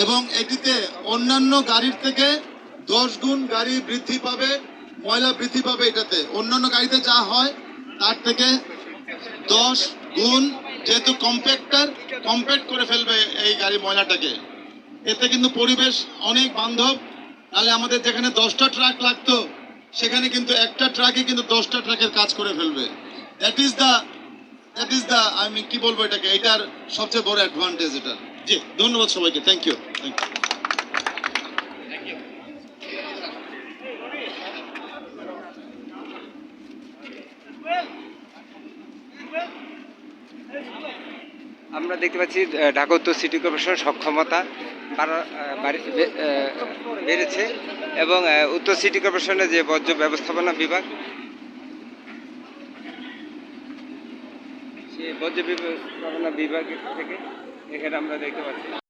এবং এটিতে অন্যান্য গাড়ির থেকে 10 গুণ গাড়ি বৃদ্ধি পাবে, ময়লা বৃদ্ধি পাবে। এটাতে অন্যান্য গাড়িতে যা হয় তার থেকে 10 গুণ, যেহেতু কম্প্যাক্ট করে ফেলবে এই গাড়ি ময়লাটাকে। এতে কিন্তু পরিবেশ অনেক বান্ধব। তাহলে আমাদের যেখানে 10টা ট্রাক লাগতো সেখানে কিন্তু একটা ট্রাকই কিন্তু 10টা ট্রাকের কাজ করে ফেলবে। দ্যাট ইজ দা আমি কি বলবো এটাকে, এটার সবচেয়ে বড় অ্যাডভান্টেজ এটা। জি, ধন্যবাদ সবাইকে। Thank you. আমরা দেখতে পাচ্ছি ঢাকা উত্তর সিটি কর্পোরেশন সক্ষমতা বেড়েছে এবং উত্তর সিটি কর্পোরেশনের যে বর্জ্য ব্যবস্থাপনা বিভাগ, সে বর্জ্য ব্যবস্থাপনা বিভাগ থেকে এখানে আমরা দেখতে পাচ্ছি